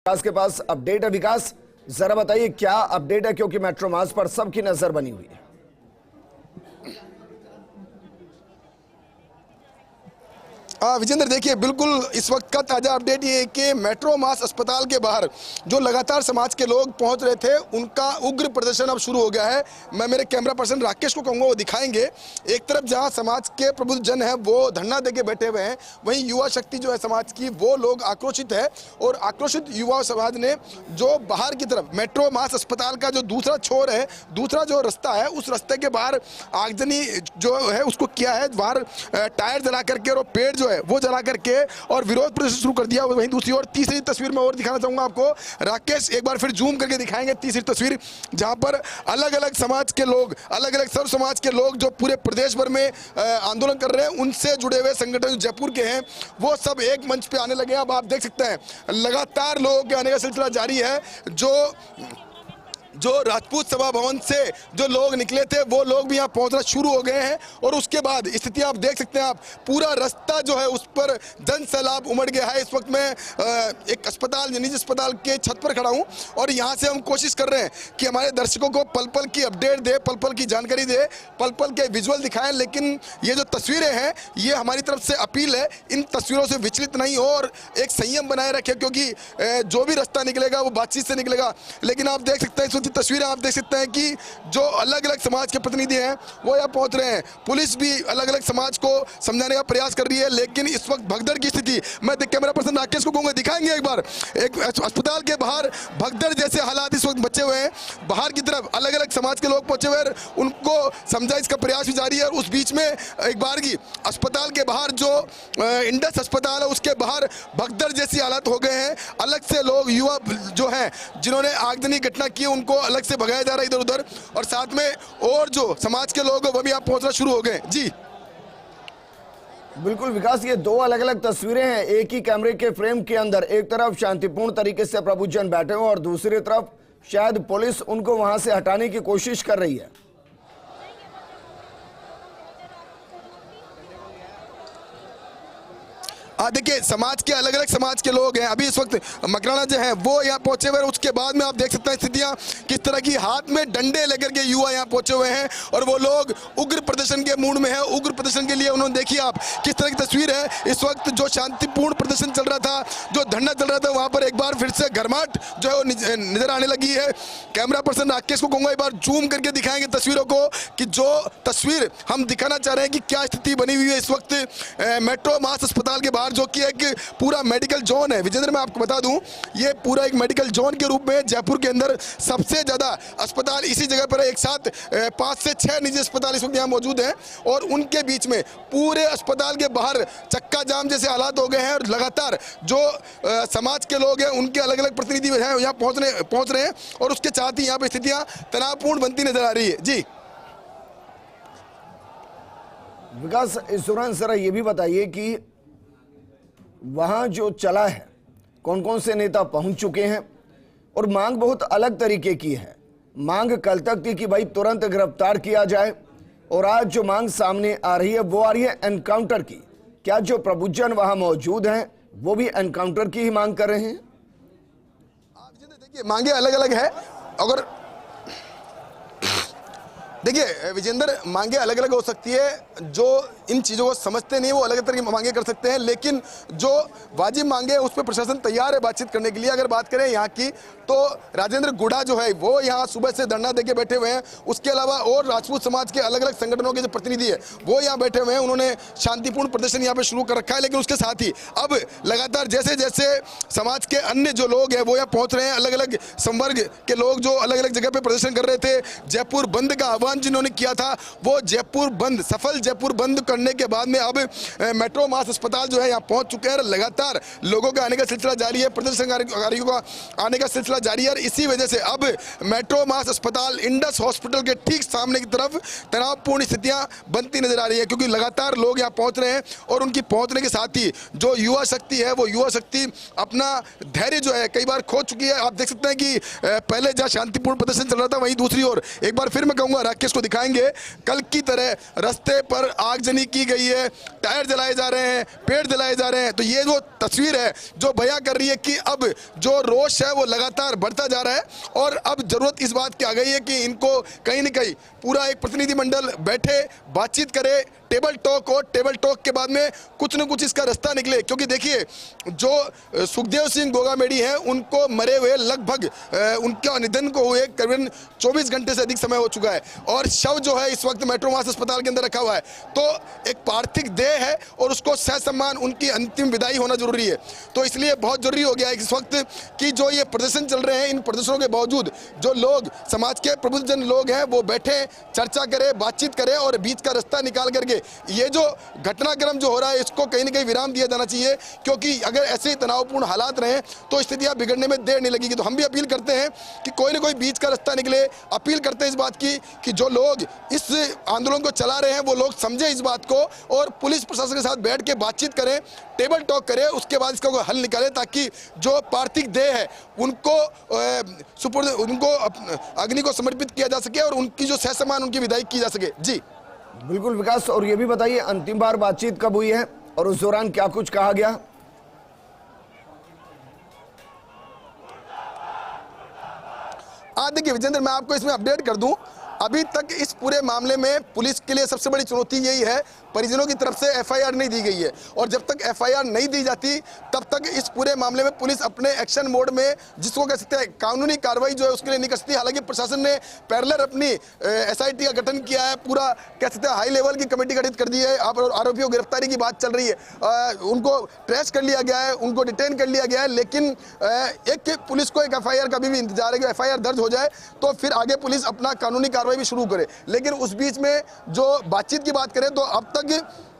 विकास के पास अपडेट है। विकास, जरा बताइए क्या अपडेट है, क्योंकि मेट्रो मार्च पर सबकी नजर बनी हुई है। विजेंद्र, देखिए बिल्कुल इस वक्त का ताज़ा अपडेट ये है कि मेट्रो मास अस्पताल के बाहर जो लगातार समाज के लोग पहुंच रहे थे उनका उग्र प्रदर्शन अब शुरू हो गया है। मैं मेरे कैमरा पर्सन राकेश को कहूँगा वो दिखाएंगे। एक तरफ जहां समाज के प्रबुद्ध जन हैं वो धरना देके बैठे हुए हैं, वहीं युवा शक्ति जो है समाज की वो लोग आक्रोशित है। और आक्रोशित युवा समाज ने जो बाहर की तरफ मेट्रो मास अस्पताल का जो दूसरा छोर है, दूसरा जो रास्ता है, उस रास्ते के बाहर आगजनी जो है उसको किया है। बाहर टायर जला करके और पेड़ जो वो जला करके और विरोध प्रदर्शन शुरू कर दिया। वहीं दूसरी ओर तीसरी तस्वीर में और दिखाना चाहूंगा आपको, राकेश एक बार फिर जूम करके दिखाएंगे तीसरी तस्वीर, जहां पर अलग अलग समाज के लोग, अलग अलग सर्व समाज के लोग जो पूरे प्रदेश भर में आंदोलन कर रहे हैं, उनसे जुड़े हुए संगठन जो जयपुर के हैं वो सब एक मंच पे आने लगे हैं। अब आप देख सकते हैं लगातार लोगों के आने का सिलसिला जारी है। जो राजपूत सभा भवन से जो लोग निकले थे वो लोग भी यहाँ पहुंचना शुरू हो गए हैं। और उसके बाद स्थिति आप देख सकते हैं, आप पूरा रास्ता जो है उस पर जन सैलाब उमड़ गया है। इस वक्त मैं एक अस्पताल, निजी अस्पताल के छत पर खड़ा हूं और यहाँ से हम कोशिश कर रहे हैं कि हमारे दर्शकों को पल पल की अपडेट दे, पल पल की जानकारी दे, पल पल के विजुअल दिखाएं। लेकिन ये जो तस्वीरें हैं ये हमारी तरफ से अपील है, इन तस्वीरों से विचलित नहीं हो और एक संयम बनाए रखें, क्योंकि जो भी रास्ता निकलेगा वो बातचीत से निकलेगा। लेकिन आप देख सकते हैं तस्वीरें, आप देख सकते हैं कि जो अलग अलग समाज के प्रतिनिधि हैं वो यहाँ पहुंच रहे हैं। पुलिस भी अलग अलग समाज को समझाने का प्रयास कर रही है, लेकिन इस वक्त भगदड़ की स्थिति, मैं कैमरा पर्सन राकेश को कहूंगा दिखाएंगे एक बार। एक अस्पताल के बाहर भगदड़ जैसे हालात इस वक्त बचे हुए हैं। बाहर की तरफ अलग अलग समाज के लोग पहुंचे हुए हैं, उनको समझाइश का प्रयास भी जारी है। और उस बीच में एक बार की अस्पताल के बाहर जो इंडस अस्पताल है उसके बाहर भगदड़ जैसी हालात हो गए हैं। अलग से लोग, युवा जो है जिन्होंने आगजनी घटना की उनको अलग से भगाया जा रहा है इधर उधर, और साथ में और जो समाज के लोग वो भी आप पहुंचना शुरू हो गए। जी बिल्कुल विकास, ये दो अलग अलग तस्वीरें हैं एक ही कैमरे के फ्रेम के अंदर। एक तरफ शांतिपूर्ण तरीके से प्रबुद्धजन बैठे हुए और दूसरी तरफ शायद पुलिस उनको वहां से हटाने की कोशिश कर रही है। देखिए समाज के अलग अलग समाज के लोग हैं। अभी इस वक्त मकराना जो है वो यहाँ पहुंचे हुए हैं। उसके बाद में आप देख सकते हैं स्थितियां किस तरह की, हाथ में डंडे लेकर के युवा यहाँ पहुंचे हुए हैं और वो लोग उग्र प्रदर्शन के मूड में है। उग्र प्रदर्शन के लिए उन्होंने, देखिए आप किस तरह की तस्वीर है। इस वक्त जो शांतिपूर्ण प्रदर्शन चल रहा था, जो धरना चल रहा था, वहां पर एक बार फिर से गर्माहट जो है वो नजर आने लगी है। कैमरा पर्सन राकेश को कहूंगा एक बार जूम करके दिखाएंगे तस्वीरों को, कि जो तस्वीर हम दिखाना चाह रहे हैं कि क्या स्थिति बनी हुई है इस वक्त मेट्रो मास अस्पताल के बाहर, जो कि एक पूरा मेडिकल जोन है। विजेंद्र, मैं आपको बता दूं ये पूरा एक मेडिकल जोन के रूप में जयपुर के अंदर सबसे ज्यादा अस्पताल इसी जगह पर है। एक साथ 5 से 6 निजी अस्पताल इस वक्त यहाँ मौजूद हैं और उनके बीच में पूरे अस्पताल के बाहर चक्का जाम जैसे हालात हो गए हैं। और लगातार जो समाज के लोग हैं उनके अलग अलग प्रतिनिधि हैं यहाँ पहुंच रहे हैं और उसके साथ ही यहाँ पर स्थितियां तनावपूर्ण बनती नजर आ रही है। जी विकास, इस दौरान जरा ये भी बताइए कि वहां जो चला है, कौन कौन से नेता पहुंच चुके हैं और मांग बहुत अलग तरीके की है। मांग कल तक थी कि भाई तुरंत गिरफ्तार किया जाए, और आज जो मांग सामने आ रही है वो आ रही है एनकाउंटर की। क्या जो प्रबुद्धजन वहां मौजूद हैं वो भी एनकाउंटर की ही मांग कर रहे हैं? देखिए मांगे अलग अलग है। अगर देखिए विजेंद्र, मांगे अलग अलग हो सकती है। जो इन चीज़ों को समझते नहीं वो अलग अलग तरह की मांगे कर सकते हैं, लेकिन जो वाजिब मांगे उस पर प्रशासन तैयार है बातचीत करने के लिए। अगर बात करें यहाँ की तो राजेंद्र गुड़ा जो है वो यहाँ सुबह से धरना देके बैठे हुए हैं। उसके अलावा और राजपूत समाज के अलग अलग संगठनों के जो प्रतिनिधि है वो यहाँ बैठे हुए हैं। उन्होंने शांतिपूर्ण प्रदर्शन यहाँ पे शुरू कर रखा है, लेकिन उसके साथ ही अब लगातार जैसे जैसे समाज के अन्य जो लोग हैं वो यहाँ पहुँच रहे हैं, अलग अलग संवर्ग के लोग जो अलग अलग जगह पे प्रदर्शन कर रहे थे। जयपुर बंद का आह्वान जिन्होंने किया था वो जयपुर बंद, सफल जयपुर बंद करने के बाद में अब मेट्रो मास अस्पताल जो है यहाँ पहुंच चुके हैं। लगातार लोगों का आने का सिलसिला जारी है, प्रदर्शनकारियों का आने का सिलसिला जारी है। और इसी वजह से अब मेट्रो मास अस्पताल इंडस हॉस्पिटल के ठीक सामने की तरफ तनावपूर्ण स्थितियां बनती नजर आ रही है, क्योंकि लगातार लोग यहाँ पहुंच रहे हैं और उनकी पहुंचने के साथ ही जो युवा शक्ति है वो युवा शक्ति अपना धैर्य जो है कई बार खो चुकी है। आप देख सकते हैं कि पहले जहाँ शांतिपूर्ण प्रदर्शन चल रहा था वहीं दूसरी ओर एक बार फिर मैं कहूंगा के इसको दिखाएंगे। कल की तरह रास्ते पर आगजनी की गई है, टायर जलाए जा रहे हैं, पेड़ जलाए जा रहे हैं। तो ये जो तस्वीर है जो बयां कर रही है कि अब जो रोष है वो लगातार बढ़ता जा रहा है और अब जरूरत इस बात की आ गई है कि इनको कहीं ना कहीं पूरा एक प्रतिनिधिमंडल बैठे, बातचीत करे, टेबल टॉक हो, टेबल टॉक के बाद में कुछ न कुछ इसका रास्ता निकले। क्योंकि देखिए जो सुखदेव सिंह गोगामेडी हैं उनको मरे हुए लगभग उनके निधन को हुए करीबन 24 घंटे से अधिक समय हो चुका है और शव जो है इस वक्त मेट्रोमास अस्पताल के अंदर रखा हुआ है। तो एक पार्थिव देह है और उसको सहसम्मान उनकी अंतिम विदाई होना जरूरी है। तो इसलिए बहुत जरूरी हो गया है इस वक्त कि जो ये प्रदर्शन चल रहे हैं, इन प्रदर्शनों के बावजूद जो लोग, समाज के प्रबुद्धजन लोग हैं, वो बैठे, चर्चा करें, बातचीत करें और बीच का रास्ता निकाल करके ये जो घटनाक्रम जो हो रहा है इसको कहीं ना कहीं विराम दिया जाना चाहिए। क्योंकि अगर ऐसे तनावपूर्ण हालात रहे तो स्थितियां बिगड़ने में देर नहीं लगेगी। तो हम भी अपील करते हैं कि कोई ना कोई बीच का रास्ता निकले। अपील करते हैं इस बात की कि जो लोग इस आंदोलन को चला रहे हैं वो लोग समझे इस बात को और पुलिस प्रशासन के साथ बैठ के बातचीत करें, टेबल टॉक करें, उसके बाद इसका कोई हल निकाले ताकि जो पार्थिव देह है उनको उनको अग्नि को समर्पित किया जा सके और उनकी जो सहसम्मान उनकी विदाई की जा सके। जी बिल्कुल विकास, और ये भी बताइए अंतिम बार बातचीत कब हुई है और उस दौरान क्या कुछ कहा गया? देखिए विजेंद्र, मैं आपको इसमें अपडेट कर दूं, अभी तक इस पूरे मामले में पुलिस के लिए सबसे बड़ी चुनौती यही है, परिजनों की तरफ से एफआईआर नहीं दी गई है और जब तक एफआईआर नहीं दी जाती तब तक इस पूरे मामले में पुलिस अपने एक्शन मोड में, जिसको कह सकते हैं कानूनी कार्रवाई जो है उसके लिए नहीं कर सकती। हालांकि प्रशासन ने पैरेलल अपनी एसआईटी का गठन किया है, पूरा कह सकते हैं हाई लेवल की कमेटी गठित कर दी है, आरोपियों की गिरफ्तारी की बात चल रही है, उनको ट्रेस कर लिया गया है, उनको डिटेन कर लिया गया है। लेकिन एक पुलिस को एक एफआईआर का भी इंतजार है कि एफआईआर दर्ज हो जाए तो फिर आगे पुलिस अपना कानूनी कार्रवाई भी शुरू करे। लेकिन उस बीच में जो बातचीत की बात करें तो अब तक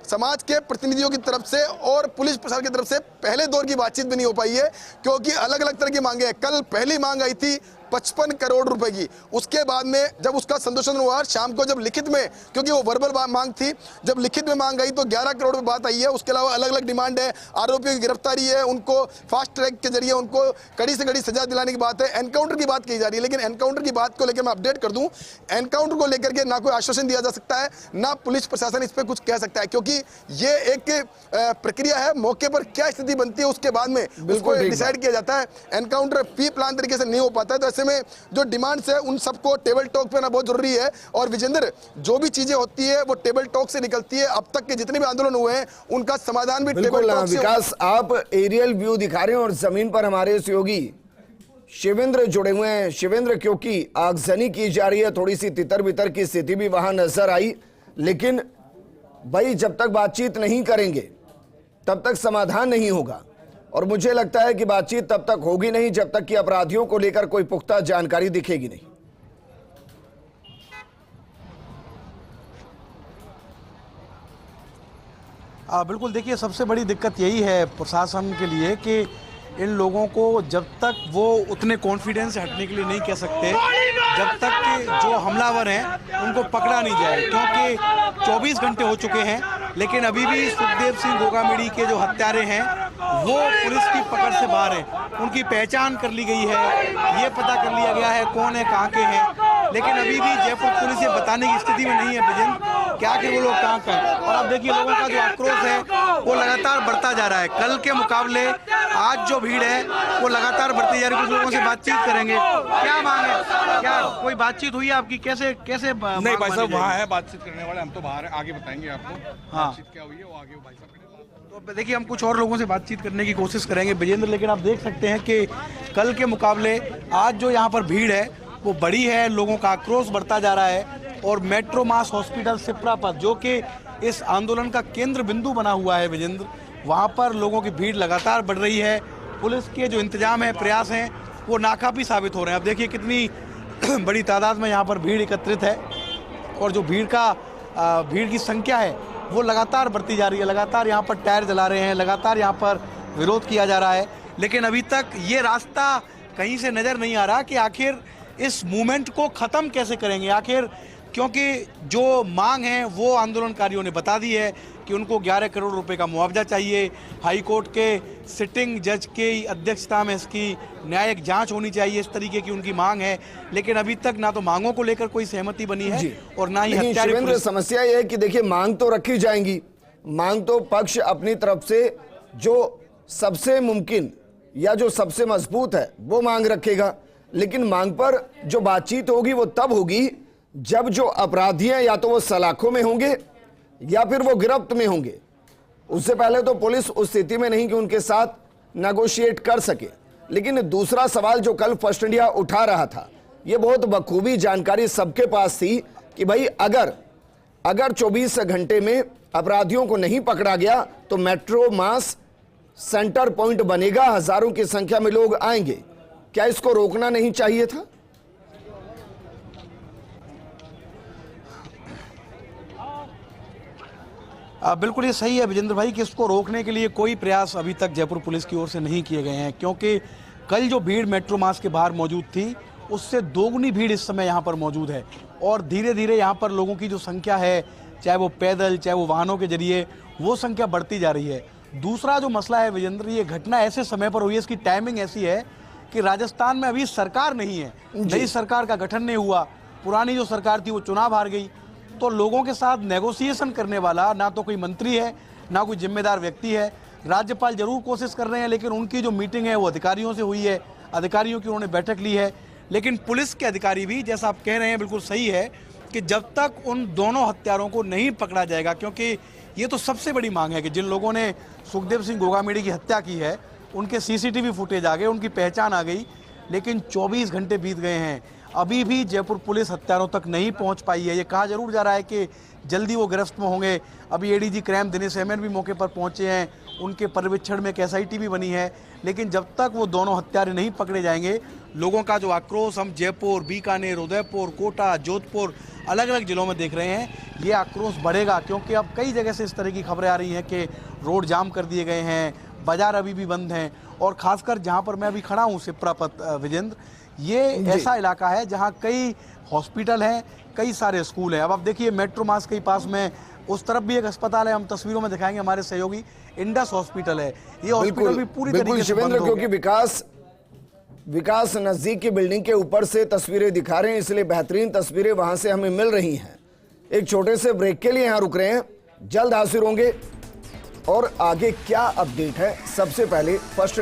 समाज के प्रतिनिधियों की तरफ से और पुलिस प्रशासन की तरफ से पहले दौर की बातचीत भी नहीं हो पाई है क्योंकि अलग अलग तरह की मांगे हैं। कल पहली मांग आई थी 55 करोड़ रुपए की, उसके बाद में जब उसका संतोषन हुआ शाम को, जब लिखित में, क्योंकि वो वर्बल मांग थी, जब लिखित में मांग आई तो 11 करोड़ रुपए बात आई है। उसके अलावा अलग अलग डिमांड है, आरोपियों की गिरफ्तारी है, उनको फास्ट ट्रैक के जरिए उनको कड़ी से कड़ी सजा दिलाने की बात है, एनकाउंटर की बात की जा रही है। लेकिन एनकाउंटर की बात को लेकर मैं अपडेट कर दूं, एनकाउंटर को लेकर के ना कोई आश्वासन दिया जा सकता है, ना पुलिस प्रशासन इस पर कुछ कह सकता है क्योंकि ये एक प्रक्रिया है, मौके पर क्या स्थिति बनती है उसके बाद में उसको डिसाइड किया जाता है। एनकाउंटर प्री प्लान तरीके से नहीं हो पाता है। तो में जो डिमांड्स है उन सबको टेबल टॉक पे ना बहुत जरूरी है। और विजेंद्र, जो भी चीजें होती है वो टेबल टॉक से निकलती है। अब तक के जितने भी आंदोलन हुए हैं उनका समाधान भी टेबल टॉक से। विकास, आप एरियल व्यू दिखा रहे हैं और जमीन पर हमारे सहयोगी शिवेंद्र जुड़े हुए हैं। शिवेंद्र, क्योंकि आगजनी की जा रही है, थोड़ी सी तितर बितर की स्थिति भी वहां नजर आई, लेकिन भाई जब तक बातचीत नहीं करेंगे तब तक समाधान नहीं होगा और मुझे लगता है कि बातचीत तब तक होगी नहीं जब तक कि अपराधियों को लेकर कोई पुख्ता जानकारी दिखेगी नहीं। बिल्कुल, देखिए सबसे बड़ी दिक्कत यही है प्रशासन के लिए कि इन लोगों को जब तक वो उतने कॉन्फिडेंस से हटने के लिए नहीं कह सकते, जब तक कि जो हमलावर हैं उनको पकड़ा नहीं जाए, क्योंकि 24 घंटे हो चुके हैं लेकिन अभी भी सुखदेव सिंह गोगामेडी के जो हत्यारे हैं वो पुलिस की पकड़ से बाहर हैं। उनकी पहचान कर ली गई है, ये पता कर लिया गया है कौन है, कहाँ के हैं, लेकिन अभी भी जयपुर पुलिस ये बताने की स्थिति में नहीं है विजेंद्र कि आखिर वो लोग कहाँ का है। और अब देखिए लोगों का जो आक्रोश है वो लगातार बढ़ता जा रहा है। कल के मुकाबले आज जो भीड़ है वो लगातार बढ़ती जा रही है। कुछ लोगों से बातचीत करेंगे, क्या मांगे, क्या कोई बातचीत हुई है आपकी? कैसे नहीं भाई साहब, वहाँ है बातचीत करने वाले, हम तो बाहर है, आगे बताएंगे आपको। हाँ, बातचीत क्या हुई है वो आगे भाई साहब। तो देखिए हम कुछ और लोगों से बातचीत करने की कोशिश करेंगे विजेंद्र, लेकिन आप देख सकते हैं कि कल के मुकाबले आज जो यहाँ पर भीड़ है वो बड़ी है, लोगों का आक्रोश बढ़ता जा रहा है। और मेट्रोमास हॉस्पिटल सिप्रा पर, जो कि इस आंदोलन का केंद्र बिंदु बना हुआ है विजेंद्र, वहाँ पर लोगों की भीड़ लगातार बढ़ रही है। पुलिस के जो इंतजाम है, प्रयास हैं, वो नाकाफी साबित हो रहे हैं। अब देखिए कितनी बड़ी तादाद में यहाँ पर भीड़ एकत्रित है और जो भीड़ की संख्या है वो लगातार बढ़ती जा रही है। लगातार यहाँ पर टायर जला रहे हैं, लगातार यहाँ पर विरोध किया जा रहा है, लेकिन अभी तक ये रास्ता कहीं से नज़र नहीं आ रहा कि आखिर इस मूवमेंट को ख़त्म कैसे करेंगे। आखिर क्योंकि जो मांग है वो आंदोलनकारियों ने बता दी है कि उनको 11 करोड़ रुपए का मुआवजा चाहिए, हाई कोर्ट के सिटिंग जज की अध्यक्षता में इसकी न्यायिक जांच होनी चाहिए, इस तरीके की उनकी मांग है। लेकिन अभी तक ना तो मांगों को लेकर कोई सहमति बनी है और ना ही लेकिन शिवेंद्र, समस्या यह है कि देखिए मांग तो रखी जाएंगी, मांग तो पक्ष अपनी तरफ से जो सबसे मुमकिन या जो सबसे मजबूत है वो मांग रखेगा, लेकिन मांग पर जो बातचीत होगी वो तब होगी जब जो अपराधी हैं या तो वो सलाखों में होंगे या फिर वो गिरफ्त में होंगे। उससे पहले तो पुलिस उस स्थिति में नहीं कि उनके साथ नेगोशिएट कर सके। लेकिन दूसरा सवाल जो कल फर्स्ट इंडिया उठा रहा था, ये बहुत बखूबी जानकारी सबके पास थी कि भाई अगर 24 घंटे में अपराधियों को नहीं पकड़ा गया तो मेट्रो मास सेंटर पॉइंट बनेगा, हजारों की संख्या में लोग आएंगे। क्या इसको रोकना नहीं चाहिए था? बिल्कुल ये सही है विजेंद्र भाई कि इसको रोकने के लिए कोई प्रयास अभी तक जयपुर पुलिस की ओर से नहीं किए गए हैं, क्योंकि कल जो भीड़ मेट्रो मास के बाहर मौजूद थी उससे दोगुनी भीड़ इस समय यहाँ पर मौजूद है और धीरे धीरे यहाँ पर लोगों की जो संख्या है, चाहे वो पैदल चाहे वो वाहनों के जरिए, वो संख्या बढ़ती जा रही है। दूसरा जो मसला है विजेंद्र, ये घटना ऐसे समय पर हुई है, इसकी टाइमिंग ऐसी है कि राजस्थान में अभी सरकार नहीं है, नई सरकार का गठन नहीं हुआ, पुरानी जो सरकार थी वो चुनाव हार गई, तो लोगों के साथ नेगोशिएशन करने वाला ना तो कोई मंत्री है ना कोई जिम्मेदार व्यक्ति है। राज्यपाल जरूर कोशिश कर रहे हैं, लेकिन उनकी जो मीटिंग है वो अधिकारियों से हुई है, अधिकारियों की उन्होंने बैठक ली है। लेकिन पुलिस के अधिकारी भी, जैसा आप कह रहे हैं, बिल्कुल सही है कि जब तक उन दोनों हत्यारों को नहीं पकड़ा जाएगा, क्योंकि ये तो सबसे बड़ी मांग है कि जिन लोगों ने सुखदेव सिंह गोगामेड़ी की हत्या की है उनके सीसीटीवी फुटेज आ गए, उनकी पहचान आ गई, लेकिन 24 घंटे बीत गए हैं, अभी भी जयपुर पुलिस हत्यारों तक नहीं पहुंच पाई है। ये कहा जरूर जा रहा है कि जल्दी वो गिरफ्त में होंगे। अभी एडीजी क्राइम दिनेश एमएन भी मौके पर पहुंचे हैं, उनके पर्यवेक्षण में एक एसआईटी भी बनी है, लेकिन जब तक वो दोनों हत्यारे नहीं पकड़े जाएंगे, लोगों का जो आक्रोश हम जयपुर, बीकानेर, उदयपुर, कोटा, जोधपुर, अलग अलग जिलों में देख रहे हैं, ये आक्रोश बढ़ेगा। क्योंकि अब कई जगह से इस तरह की खबरें आ रही हैं कि रोड जाम कर दिए गए हैं, बाजार अभी भी बंद हैं, और खासकर जहां पर मैं अभी खड़ा हूं सिप्रापत विजेंद्र, ये ऐसा इलाका है जहां कई हॉस्पिटल हैं, कई सारे स्कूल हैं। अब आप देखिए मेट्रो मास के पास में उस तरफ भी एक अस्पताल है, हम तस्वीरों में दिखाएंगे, हमारे सहयोगी, इंडस हॉस्पिटल है। ये हॉस्पिटल भी पूरी तरीके से बंद हो क्योंकि विकास नजदीक की बिल्डिंग के ऊपर से तस्वीरें दिखा रहे हैं, इसलिए बेहतरीन तस्वीरें वहां से हमें मिल रही हैं। एक छोटे से ब्रेक के लिए यहां रुक रहे हैं, जल्द हाजिर होंगे और आगे क्या अपडेट है सबसे पहले फर्स्ट